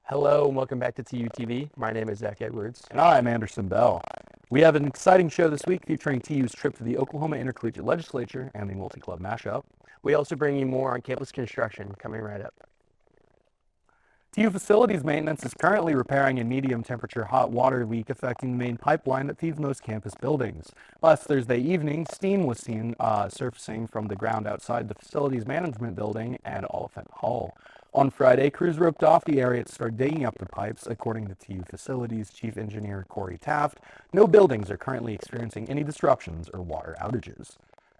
Hello and welcome back to TUTV. My name is Zach Edwards. And I'm Anderson Bell. We have an exciting show this week featuring TU's trip to the Oklahoma Intercollegiate Legislature and the multi-club mashup. We also bring you more on campus construction coming right up. TU Facilities Maintenance is currently repairing a medium temperature hot water leak affecting the main pipeline that feeds most campus buildings. Last Thursday evening, steam was seen surfacing from the ground outside the Facilities Management Building and Oliphant Hall. On Friday, crews roped off the area to start digging up the pipes. According to TU Facilities Chief Engineer Corey Taft, no buildings are currently experiencing any disruptions or water outages.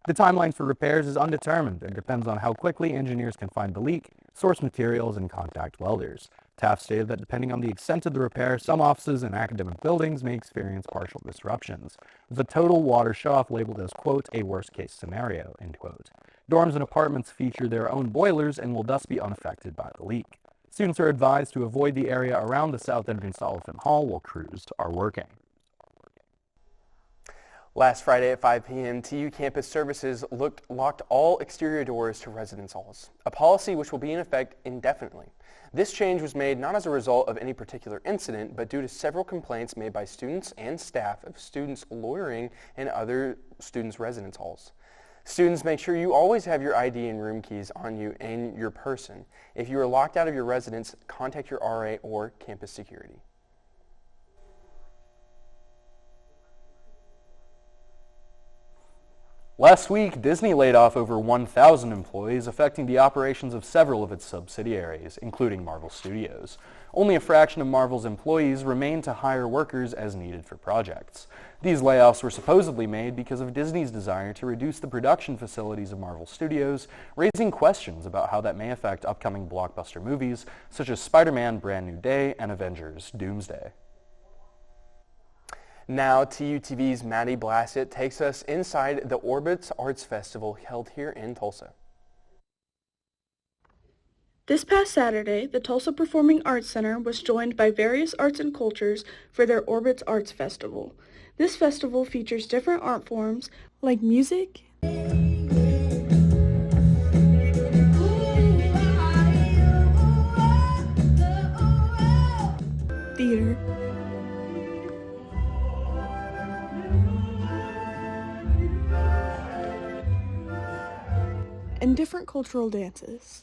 The timeline for repairs is undetermined and depends on how quickly engineers can find the leak, source materials, and contact welders. Taft stated that depending on the extent of the repair, some offices and academic buildings may experience partial disruptions, with a total water shutoff labeled as, quote, a worst-case scenario, end quote. Dorms and apartments feature their own boilers and will thus be unaffected by the leak. Students are advised to avoid the area around the south entrance to Oliphant Hall while crews are working. Last Friday at 5 p.m., TU Campus Services locked all exterior doors to residence halls, a policy which will be in effect indefinitely. This change was made not as a result of any particular incident, but due to several complaints made by students and staff of students loitering in other students' residence halls. Students, make sure you always have your ID and room keys on you and your person. If you are locked out of your residence, contact your RA or campus security. Last week, Disney laid off over 1,000 employees, affecting the operations of several of its subsidiaries, including Marvel Studios. Only a fraction of Marvel's employees remain to hire workers as needed for projects. These layoffs were supposedly made because of Disney's desire to reduce the production facilities of Marvel Studios, raising questions about how that may affect upcoming blockbuster movies such as Spider-Man: Brand New Day and Avengers: Doomsday. Now, TUTV's Maddie Blassett takes us inside the Orbits Arts Festival held here in Tulsa. This past Saturday, the Tulsa Performing Arts Center was joined by various arts and cultures for their Orbits Arts Festival. This festival features different art forms like music, theater, and different cultural dances.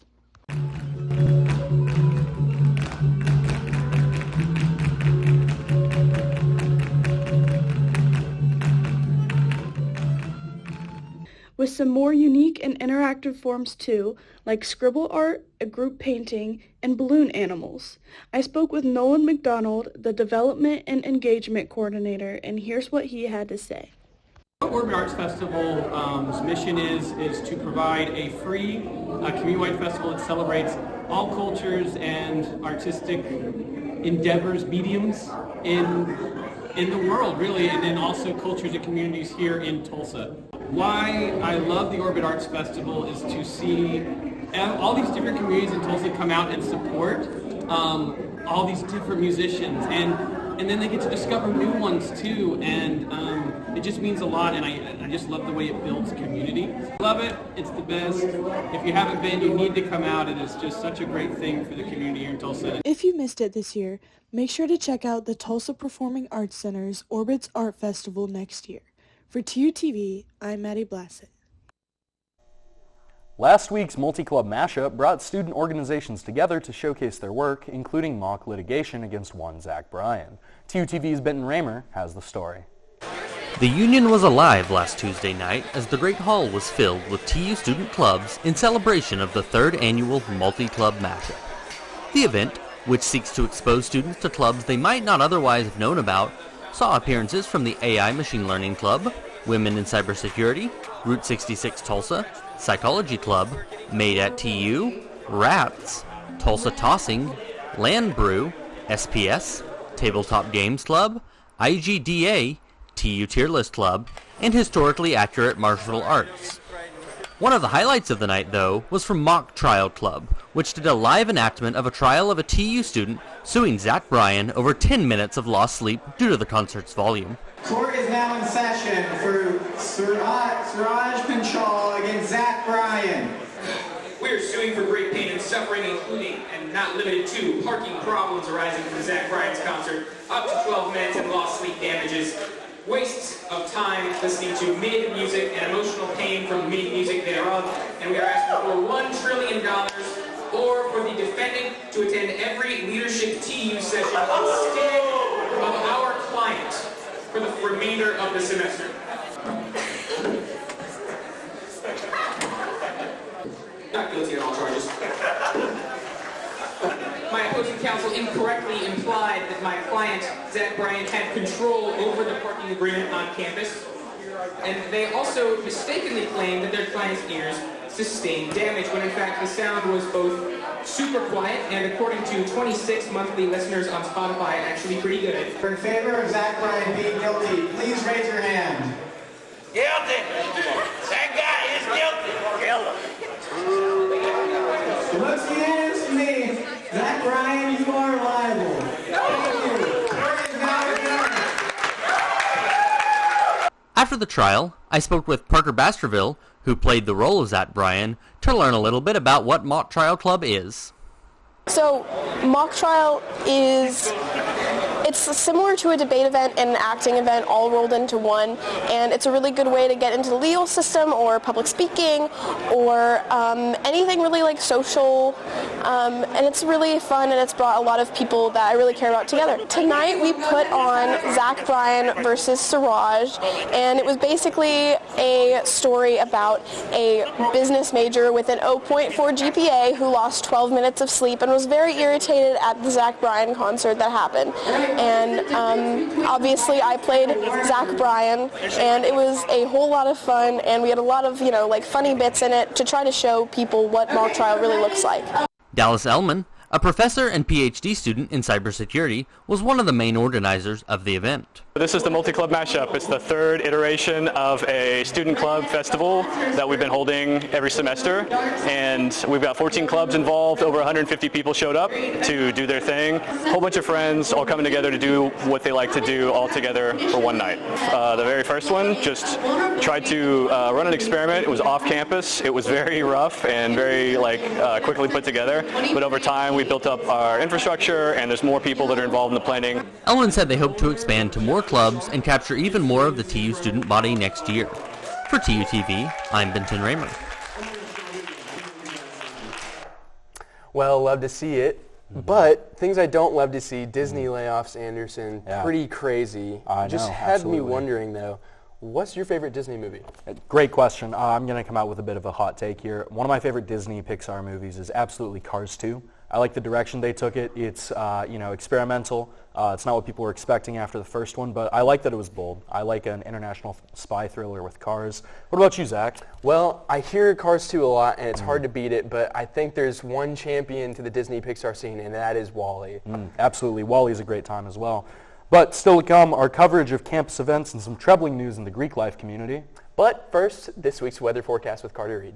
With some more unique and interactive forms too, like scribble art, a group painting, and balloon animals. I spoke with Nolan McDonald, the Development and Engagement Coordinator, and here's what he had to say. What Orbit Arts Festival's mission is to provide a free community-wide festival that celebrates all cultures and artistic endeavors, mediums in the world, really, and then also cultures and communities here in Tulsa. Why I love the Orbit Arts Festival is to see all these different communities in Tulsa come out and support all these different musicians, and then they get to discover new ones too, and it just means a lot, and I just love the way it builds community. Love it, it's the best. If you haven't been, you need to come out. It is just such a great thing for the community here in Tulsa. If you missed it this year, make sure to check out the Tulsa Performing Arts Center's Orbits Art Festival next year. For TUTV, I'm Maddie Blassett. Last week's multi-club mashup brought student organizations together to showcase their work, including mock litigation against one Zach Bryan. TUTV's Benton Raymer has the story. The Union was alive last Tuesday night as the Great Hall was filled with TU student clubs in celebration of the third annual multi-club mashup. The event, which seeks to expose students to clubs they might not otherwise have known about, saw appearances from the AI Machine Learning Club, Women in Cybersecurity, Route 66 Tulsa, Psychology Club, Made at TU, RATS, Tulsa Tossing, Land Brew, SPS, Tabletop Games Club, IGDA, TU Tier List Club, and Historically Accurate Martial Arts. One of the highlights of the night, though, was from Mock Trial Club, which did a live enactment of a trial of a TU student suing Zach Bryan over 10 minutes of lost sleep due to the concert's volume. Court is now in session for Suraj Panchal against Zach Bryan. We are suing for great pain and suffering, including and not limited to parking problems arising from the Zach Bryan's concert, up to 12 minutes and lost sleep damages, wastes of time listening to MIDI music and emotional pain from MIDI music thereof, and we are asking for $1 trillion or for the defendant to attend every leadership TU session instead of our client for the remainder of the semester. Not guilty on all charges. My opposing counsel incorrectly implied that my client, Zach Bryan, had control over the parking agreement on campus. And they also mistakenly claimed that their client's ears sustained damage, when in fact the sound was both super quiet and, according to 26 monthly listeners on Spotify, actually pretty good. In favor of Zach Bryan being guilty, please raise your hand. Guilty! That guy is guilty! Kill him! It looks unanimous to me. Zach Bryan, you are liable. Thank you. Court is now adjourned. After the trial, I spoke with Parker Baskerville, who played the role of Zach Bryan, to learn a little bit about what Mock Trial Club is. So, mock trial it's similar to a debate event and an acting event all rolled into one, and it's a really good way to get into the legal system or public speaking or anything really like social, and it's really fun, and it's brought a lot of people that I really care about together. Tonight we put on Zach Bryan versus Siraj, and it was basically a story about a business major with an 0.4 GPA who lost 12 minutes of sleep and was very irritated at the Zach Bryan concert that happened. And obviously I played Zach Bryan, and it was a whole lot of fun, and we had a lot of, like funny bits in it to try to show people what mock trial really looks like. Dallas Ellman, a professor and PhD student in cybersecurity, was one of the main organizers of the event. This is the multi-club mashup. It's the third iteration of a student club festival that we've been holding every semester, and we've got 14 clubs involved. Over 150 people showed up to do their thing. A whole bunch of friends all coming together to do what they like to do all together for one night. The very first one just tried to run an experiment. It was off campus. It was very rough and very quickly put together, but over time we built up our infrastructure, and there's more people that are involved in the planning. Ellen said they hope to expand to more clubs and capture even more of the TU student body next year. For TUTV, I'm Benton Raymer. Well, love to see it. But things I don't love to see, Disney layoffs, Anderson, pretty crazy. I Just know, had absolutely. me wondering, though, what's your favorite Disney movie? Great question. I'm going to come out with a bit of a hot take here. One of my favorite Disney Pixar movies is absolutely Cars 2. I like the direction they took it. It's experimental. It's not what people were expecting after the first one, but I like that it was bold. I like an international spy thriller with cars. What about you, Zach? Well, I hear Cars 2 a lot, and it's hard to beat it, but I think there's one champion to the Disney Pixar scene, and that is WALL-E. Absolutely. WALL-E's a great time as well. But still to come, our coverage of campus events and some troubling news in the Greek life community. But first, this week's weather forecast with Carter Reed.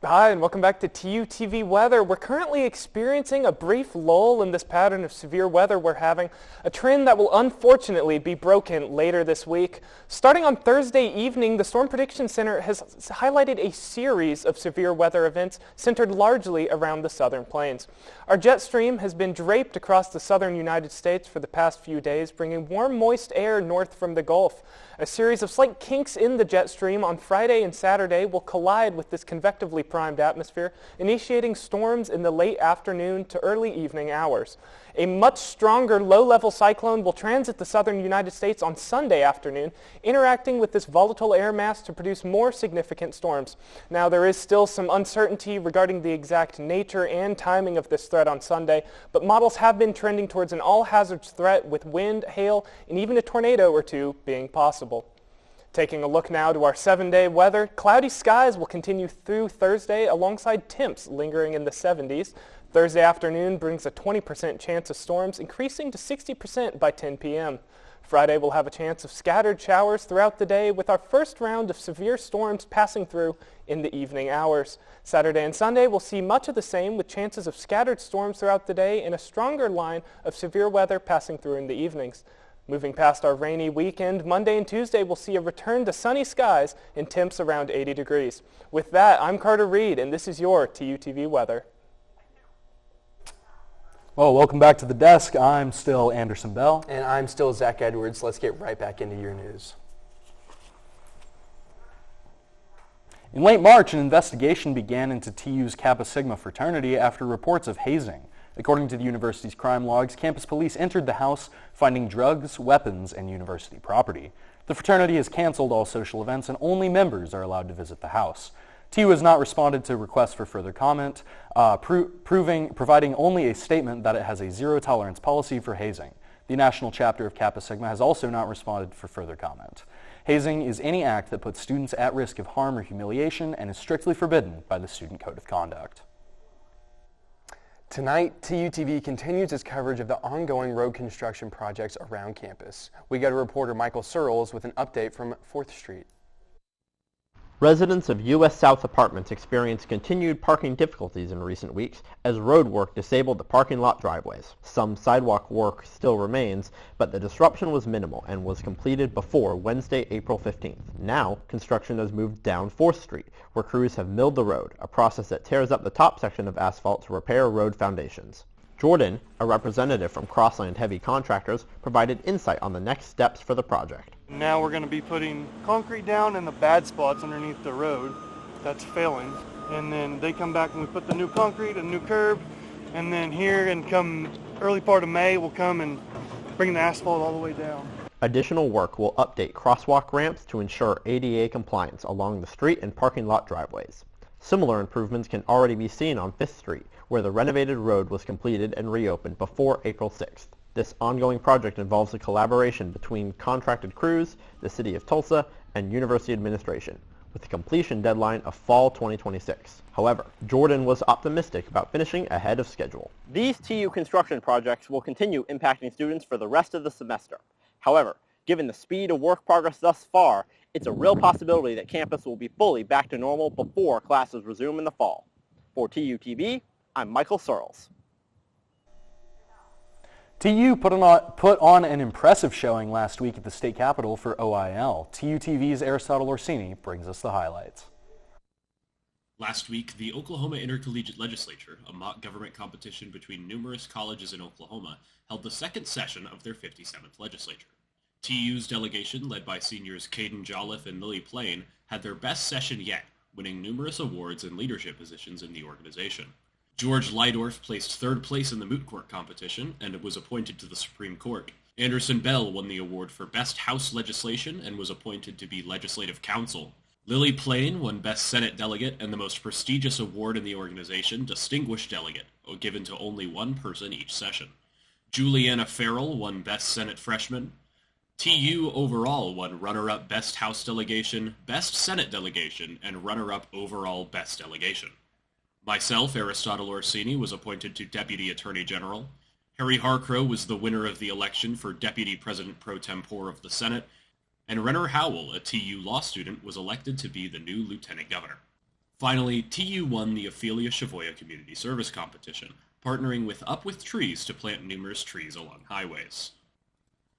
Hi, and welcome back to TUTV Weather. We're currently experiencing a brief lull in this pattern of severe weather we're having, a trend that will unfortunately be broken later this week. Starting on Thursday evening, the Storm Prediction Center has highlighted a series of severe weather events centered largely around the southern plains. Our jet stream has been draped across the southern United States for the past few days, bringing warm, moist air north from the Gulf. A series of slight kinks in the jet stream on Friday and Saturday will collide with this convectively primed atmosphere, initiating storms in the late afternoon to early evening hours. A much stronger low-level cyclone will transit the southern United States on Sunday afternoon, interacting with this volatile air mass to produce more significant storms. Now, there is still some uncertainty regarding the exact nature and timing of this threat on Sunday, but models have been trending towards an all-hazards threat with wind, hail, and even a tornado or two being possible. Taking a look now to our 7-day weather, cloudy skies will continue through Thursday alongside temps lingering in the 70s. Thursday afternoon brings a 20% chance of storms, increasing to 60% by 10 p.m. Friday will have a chance of scattered showers throughout the day, with our first round of severe storms passing through in the evening hours. Saturday and Sunday will see much of the same, with chances of scattered storms throughout the day and a stronger line of severe weather passing through in the evenings. Moving past our rainy weekend, Monday and Tuesday will see a return to sunny skies and temps around 80 degrees. With that, I'm Carter Reed, and this is your TUTV weather. Well, welcome back to the desk. I'm still Anderson Bell. And I'm still Zach Edwards. Let's get right back into your news. In late March, an investigation began into TU's Kappa Sigma fraternity after reports of hazing. According to the university's crime logs, campus police entered the house, finding drugs, weapons, and university property. The fraternity has canceled all social events, and only members are allowed to visit the house. TU has not responded to requests for further comment, providing only a statement that it has a zero-tolerance policy for hazing. The national chapter of Kappa Sigma has also not responded for further comment. Hazing is any act that puts students at risk of harm or humiliation and is strictly forbidden by the Student Code of Conduct. Tonight, TUTV continues its coverage of the ongoing road construction projects around campus. We go to reporter Michael Searles with an update from 4th Street. Residents of U.S. South Apartments experienced continued parking difficulties in recent weeks as road work disabled the parking lot driveways. Some sidewalk work still remains, but the disruption was minimal and was completed before Wednesday, April 15th. Now, construction has moved down 4th Street, where crews have milled the road, a process that tears up the top section of asphalt to repair road foundations. Jordan, a representative from Crossland Heavy Contractors, provided insight on the next steps for the project. Now we're going to be putting concrete down in the bad spots underneath the road that's failing. And then they come back and we put the new concrete and new curb. And then here and come early part of May, we'll come and bring the asphalt all the way down. Additional work will update crosswalk ramps to ensure ADA compliance along the street and parking lot driveways. Similar improvements can already be seen on 5th Street, where the renovated road was completed and reopened before April 6th. This ongoing project involves a collaboration between contracted crews, the City of Tulsa, and University administration, with a completion deadline of fall 2026. However, Jordan was optimistic about finishing ahead of schedule. These TU construction projects will continue impacting students for the rest of the semester. However, given the speed of work progress thus far, it's a real possibility that campus will be fully back to normal before classes resume in the fall. For TUTV, I'm Michael Searles. TU put on an impressive showing last week at the state capitol for OIL. TUTV's Aristotle Orsini brings us the highlights. Last week, the Oklahoma Intercollegiate Legislature, a mock government competition between numerous colleges in Oklahoma, held the second session of their 57th legislature. TU's delegation, led by seniors Caden Jolliffe and Lily Plain, had their best session yet, winning numerous awards and leadership positions in the organization. George Lydorf placed third place in the moot court competition and was appointed to the Supreme Court. Anderson Bell won the award for Best House Legislation and was appointed to be Legislative Counsel. Lily Plain won Best Senate Delegate and the most prestigious award in the organization, Distinguished Delegate, given to only one person each session. Juliana Farrell won Best Senate Freshman. TU overall won runner-up Best House Delegation, Best Senate Delegation, and runner-up overall Best Delegation. Myself, Aristotle Orsini, was appointed to Deputy Attorney General. Harry Harcrow was the winner of the election for Deputy President Pro Tempore of the Senate, and Renner Howell, a TU law student, was elected to be the new Lieutenant Governor. Finally, TU won the Ophelia Shavoya Community Service Competition, partnering with Up With Trees to plant numerous trees along highways.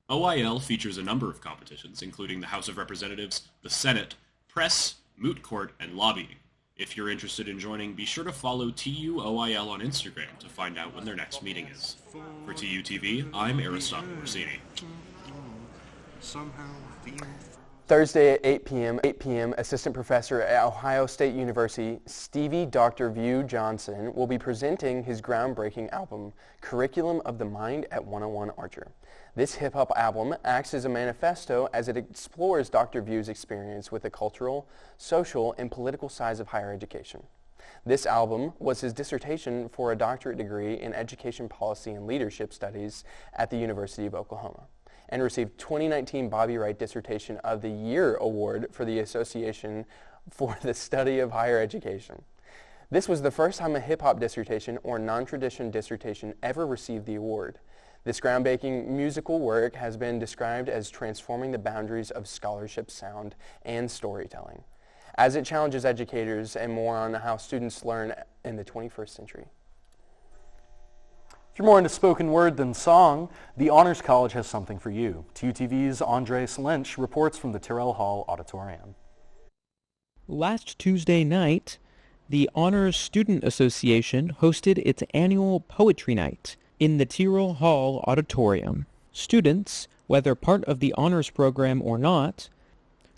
OIL features a number of competitions, including the House of Representatives, the Senate, press, moot court, and lobbying. If you're interested in joining, be sure to follow TU OIL on Instagram to find out when their next meeting is. For TUTV, I'm Aristotle Orsini. Thursday at 8 p.m., Assistant Professor at Ohio State University, Stevie Dr. View Johnson, will be presenting his groundbreaking album, Curriculum of the Mind at 101 Archer. This hip-hop album acts as a manifesto as it explores Dr. View's experience with the cultural, social, and political sides of higher education. This album was his dissertation for a doctorate degree in Education Policy and Leadership Studies at the University of Oklahoma, and received 2019 Bobby Wright Dissertation of the Year Award for the Association for the Study of Higher Education. This was the first time a hip-hop dissertation or non-tradition dissertation ever received the award. This groundbreaking musical work has been described as transforming the boundaries of scholarship, sound, and storytelling, as it challenges educators and more on how students learn in the 21st century. If you're more into spoken word than song, the Honors College has something for you. TUTV's Andres Lynch reports from the Tyrrell Hall Auditorium. Last Tuesday night, the Honors Student Association hosted its annual Poetry Night in the Tyrrell Hall Auditorium. Students, whether part of the honors program or not,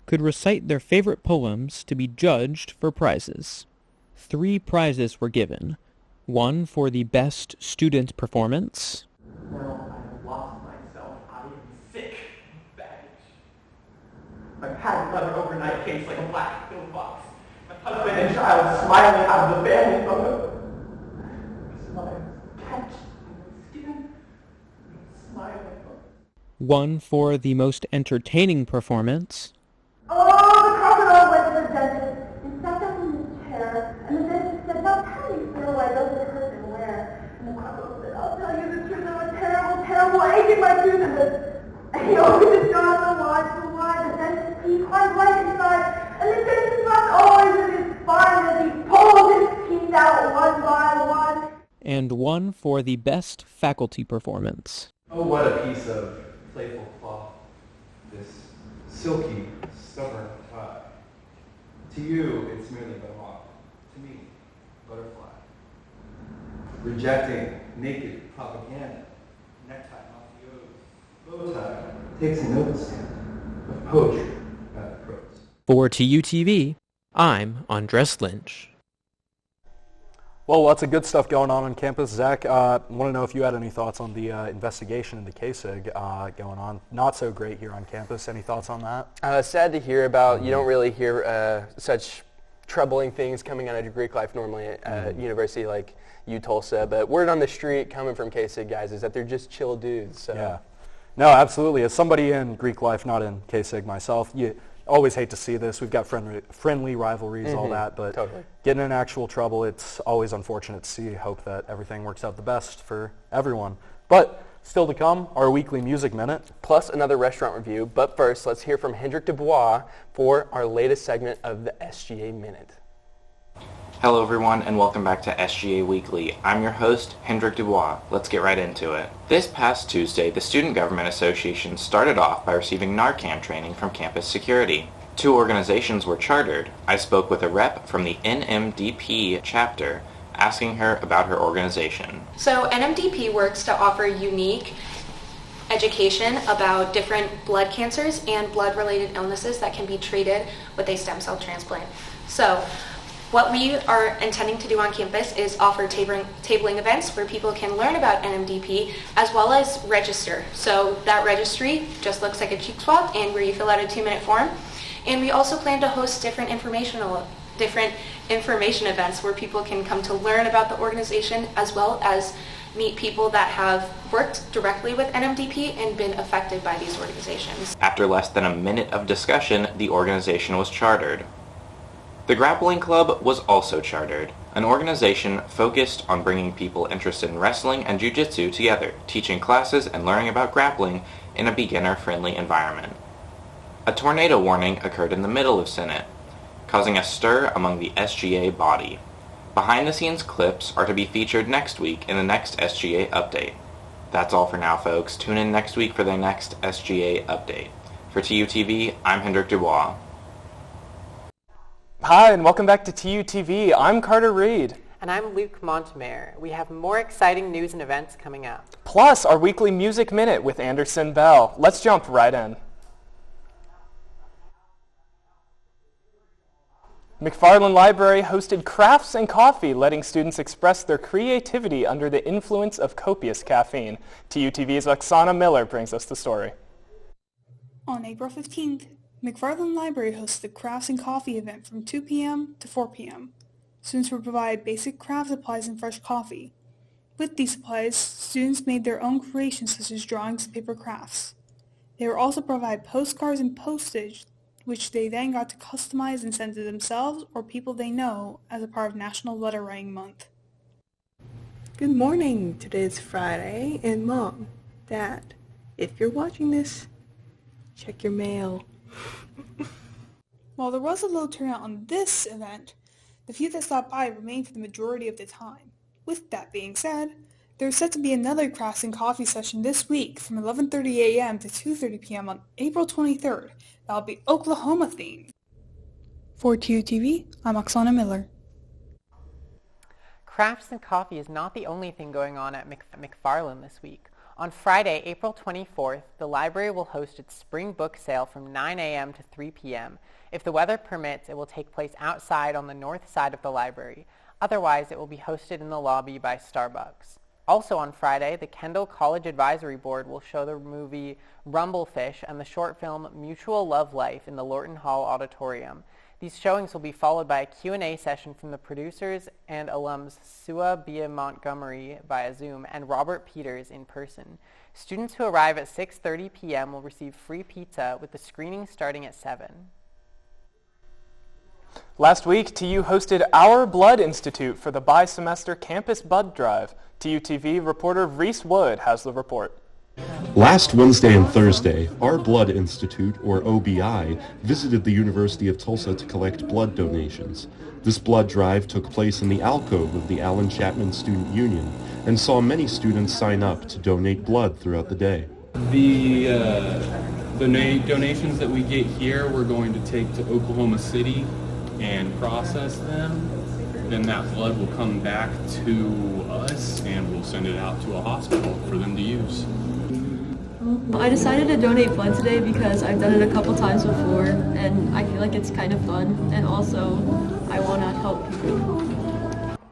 could recite their favorite poems to be judged for prizes. 3 prizes were given. 1 for the best student performance. Now I have lost myself. I am sick. Baggage. My patent leather overnight case like a black pill box. My husband and child smiling out of the family photo. Smile. Catch my skin. Smiling. 1 for the most entertaining performance. Oh, the crocodile went to the dentist and sat down in his chair, and the dentist said, "Now tell me, sir, why does it hurt and where?" And the crocodile said, "I'll tell you the truth, I'm a terrible, terrible ache in my tooth." And he always just got so why the dentist peed quite right inside, and the dentist laughed always in his spine as he pulled his teeth out one by one. And 1 for the best faculty performance. Oh, what a piece of playful cloth, this silky, stubborn tie. To you, it's merely but a moth. To me, butterfly. Rejecting naked propaganda, necktie mafiosos, bow tie takes a note stand of poetry, not prose. For TUTV, I'm Andres Lynch. Well, lots of good stuff going on campus. Zach, I want to know if you had any thoughts on the investigation into KSIG going on. Not so great here on campus. Any thoughts on that? Sad to hear about. You don't really hear such troubling things coming out of Greek life normally at a university like UTulsa. But word on the street coming from KSIG guys is that they're just chill dudes. So. Yeah. No, absolutely. As somebody in Greek life, not in KSIG myself, you always hate to see this. We've got friendly rivalries, all that, but totally. Getting in actual trouble, it's always unfortunate to see. Hope that everything works out the best for everyone. But still to come, our weekly music minute. Plus another restaurant review. But first, let's hear from Hendrik Dubois for our latest segment of the SGA Minute. Hello everyone and welcome back to SGA Weekly. I'm your host, Hendrik Dubois. Let's get right into it. This past Tuesday, the Student Government Association started off by receiving Narcan training from campus security. 2 organizations were chartered. I spoke with a rep from the NMDP chapter, asking her about her organization. So NMDP works to offer unique education about different blood cancers and blood-related illnesses that can be treated with a stem cell transplant. So what we are intending to do on campus is offer tabling events where people can learn about NMDP as well as register. So that registry just looks like a cheek swab and where you fill out a 2-minute form. And we also plan to host different information events where people can come to learn about the organization as well as meet people that have worked directly with NMDP and been affected by these organizations. After less than a minute of discussion, the organization was chartered. The Grappling Club was also chartered, an organization focused on bringing people interested in wrestling and jiu-jitsu together, teaching classes and learning about grappling in a beginner-friendly environment. A tornado warning occurred in the middle of Senate, causing a stir among the SGA body. Behind-the-scenes clips are to be featured next week in the next SGA update. That's all for now, folks. Tune in next week for the next SGA update. For TUTV, I'm Hendrik Dubois. Hi, and welcome back to TUTV. I'm Carter Reed. And I'm Luke Montemayor. We have more exciting news and events coming up. Plus, our weekly Music Minute with Anderson Bell. Let's jump right in. McFarland Library hosted Crafts and Coffee, letting students express their creativity under the influence of copious caffeine. TUTV's Oksana Miller brings us the story. On April 15th, McFarland Library hosted the Crafts and Coffee event from 2 p.m. to 4 p.m. Students were provided basic craft supplies and fresh coffee. With these supplies, students made their own creations such as drawings and paper crafts. They were also provided postcards and postage, which they then got to customize and send to themselves or people they know as a part of National Letter Writing Month. Good morning. Today is Friday, and Mom, Dad, if you're watching this, check your mail. While there was a low turnout on this event, the few that stopped by remained for the majority of the time. With that being said, There's set to be another Crafts and Coffee session this week from 11:30 a.m. to 2:30 p.m. on April 23rd. That'll be Oklahoma themed. For TUTV, I'm Oksana Miller. Crafts and Coffee is not the only thing going on at McFarland this week. On Friday, April 24th, the library will host its spring book sale from 9 a.m. to 3 p.m. If the weather permits, it will take place outside on the north side of the library. Otherwise, it will be hosted in the lobby by Starbucks. Also on Friday, the Kendall College Advisory Board will show the movie Rumblefish and the short film Mutual Love Life in the Lorton Hall Auditorium. These showings will be followed by a Q&A session from the producers and alums Sua Bia Montgomery via Zoom and Robert Peters in person. Students who arrive at 6:30 p.m. will receive free pizza with the screening starting at 7. Last week, TU hosted Our Blood Institute for the bi-semester Campus Blood Drive. TUTV reporter Reese Wood has the report. Last Wednesday and Thursday, Our Blood Institute, or OBI, visited the University of Tulsa to collect blood donations. This blood drive took place in the alcove of the Allen Chapman Student Union and saw many students sign up to donate blood throughout the day. The donations that we get here, we're going to take to Oklahoma City and process them. Then that blood will come back to us and we'll send it out to a hospital for them to use. I decided to donate blood today because I've done it a couple times before and I feel like it's kind of fun, and also I want to help people.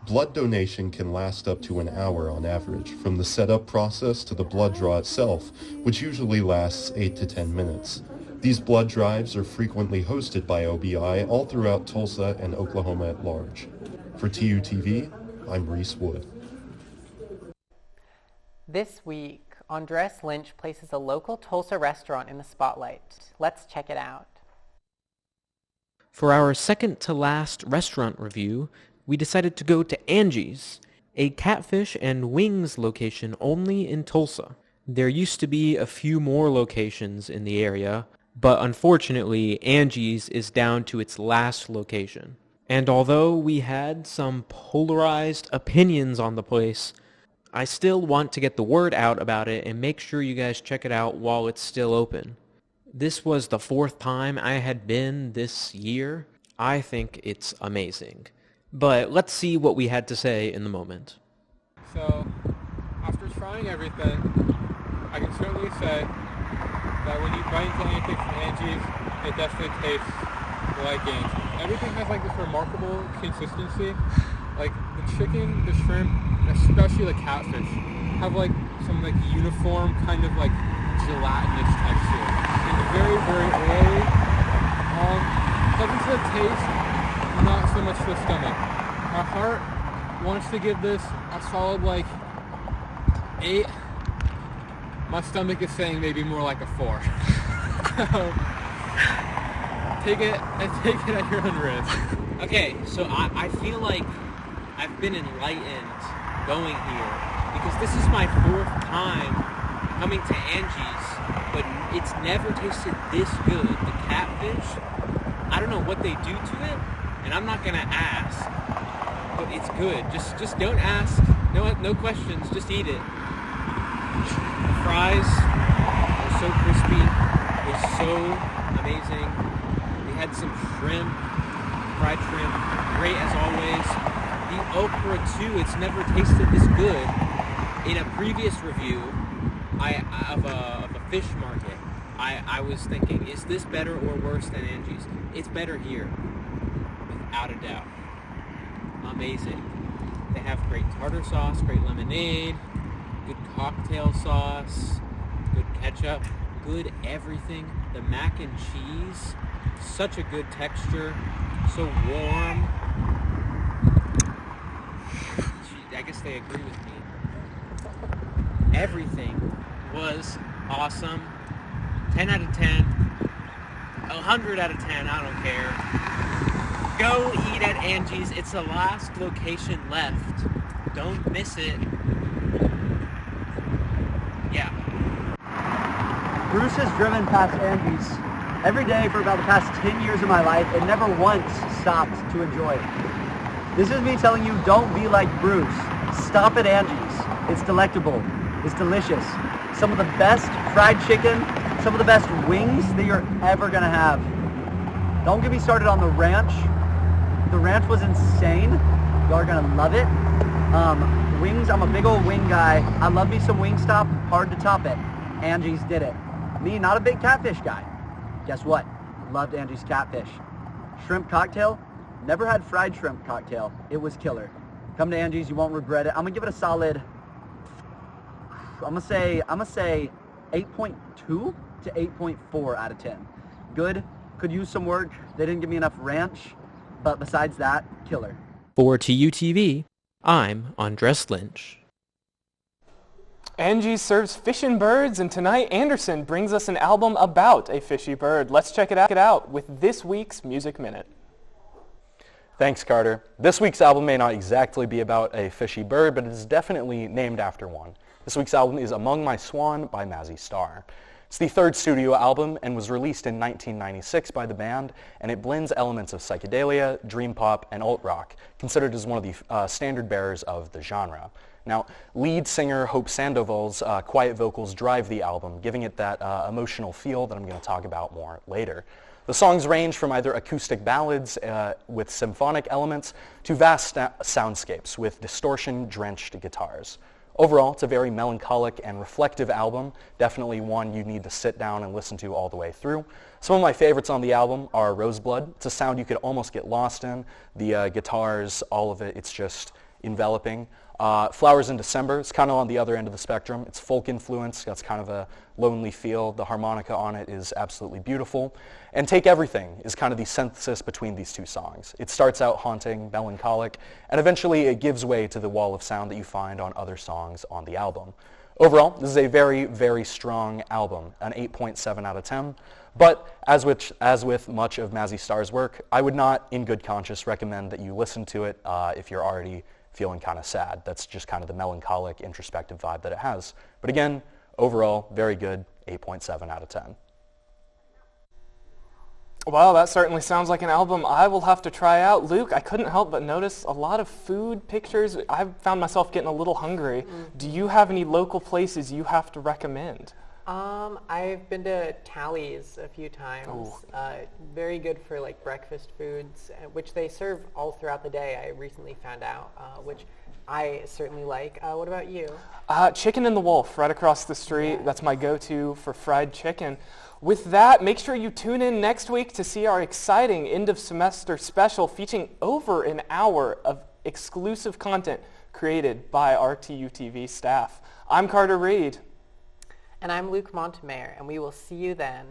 Blood donation can last up to an hour on average, from the setup process to the blood draw itself, which usually lasts 8 to 10 minutes. These blood drives are frequently hosted by OBI all throughout Tulsa and Oklahoma at large. For TUTV, I'm Reese Wood. This week, Andres Lynch places a local Tulsa restaurant in the spotlight. Let's check it out. For our second to last restaurant review, we decided to go to Angie's, a catfish and wings location only in Tulsa. There used to be a few more locations in the area, but unfortunately, Angie's is down to its last location. And although we had some polarized opinions on the place, I still want to get the word out about it and make sure you guys check it out while it's still open. This was the 4th time I had been this year. I think it's amazing. But let's see what we had to say in the moment. So, after trying everything, I can certainly say that when you bite into anything from Angie's, it definitely tastes like Angie's. Everything has like this remarkable consistency. Like the chicken, the shrimp, especially the catfish, have like some like uniform kind of like gelatinous texture. It's very, very oily. Something to the taste, not so much to the stomach. My heart wants to give this a solid like 8. My stomach is saying maybe more like a 4. Take it at your own risk. Okay, so I feel like I've been enlightened going here because this is my 4th time coming to Angie's, but it's never tasted this good. The catfish, I don't know what they do to it, and I'm not gonna ask, but it's good. Just don't ask. No questions. Just eat it. The fries are so crispy. They're so amazing. We had some shrimp, fried shrimp, great as always. The okra too, it's never tasted this good. In a previous review of a fish market, I was thinking, is this better or worse than Angie's? It's better here, without a doubt. Amazing. They have great tartar sauce, great lemonade, good cocktail sauce, good ketchup, good everything. The mac and cheese, such a good texture, so warm. I guess they agree with me. Everything was awesome. 10 out of 10. 100 out of 10, I don't care. Go eat at Angie's. It's the last location left. Don't miss it. Yeah. Bruce has driven past Angie's every day for about the past 10 years of my life and never once stopped to enjoy it. This is me telling you, don't be like Bruce. Stop at Angie's. It's delectable. It's delicious. Some of the best fried chicken, some of the best wings that you're ever gonna have. Don't get me started on the ranch. The ranch was insane. Y'all are gonna love it. Wings, I'm a big old wing guy. I love me some Wingstop, hard to top it. Angie's did it. Me, not a big catfish guy. Guess what? Loved Angie's catfish. Shrimp cocktail, never had fried shrimp cocktail. It was killer. Come to Angie's, you won't regret it. I'm gonna give it a solid, I'm gonna say 8.2 to 8.4 out of 10. Good, could use some work. They didn't give me enough ranch, but besides that, killer. For TUTV, I'm Andres Lynch. Angie serves fish and birds, and tonight Anderson brings us an album about a fishy bird. Let's check it out with this week's Music Minute. Thanks, Carter. This week's album may not exactly be about a fishy bird, but it is definitely named after one. This week's album is Among My Swan by Mazzy Star. It's the third studio album and was released in 1996 by the band, and it blends elements of psychedelia, dream pop, and alt-rock, considered as one of the standard bearers of the genre. Now, lead singer Hope Sandoval's quiet vocals drive the album, giving it that emotional feel that I'm going to talk about more later. The songs range from either acoustic ballads with symphonic elements to vast soundscapes with distortion-drenched guitars. Overall, it's a very melancholic and reflective album, definitely one you need to sit down and listen to all the way through. Some of my favorites on the album are Roseblood. It's a sound you could almost get lost in. The guitars, all of it, it's just enveloping. Flowers in December, it's kind of on the other end of the spectrum. It's folk influence, got kind of a lonely feel. The harmonica on it is absolutely beautiful. And Take Everything is kind of the synthesis between these two songs. It starts out haunting, melancholic, and eventually it gives way to the wall of sound that you find on other songs on the album. Overall, this is a very, very strong album, an 8.7 out of 10. But as with much of Mazzy Star's work, I would not, in good conscience, recommend that you listen to it if you're already feeling kind of sad. That's just kind of the melancholic, introspective vibe that it has. But again, overall, very good, 8.7 out of 10. Well, that certainly sounds like an album I will have to try out. Luke, I couldn't help but notice a lot of food pictures. I found myself getting a little hungry. Do you have any local places you have to recommend? I've been to Tally's a few times. Very good for like breakfast foods, which they serve all throughout the day. I recently found out, which I certainly like. What about you? Chicken and the Wolf, right across the street. Yeah. That's my go-to for fried chicken. With that, make sure you tune in next week to see our exciting end-of-semester special featuring over an hour of exclusive content created by our TUTV staff. I'm Carter Reed. And I'm Luke Montemayor, and we will see you then.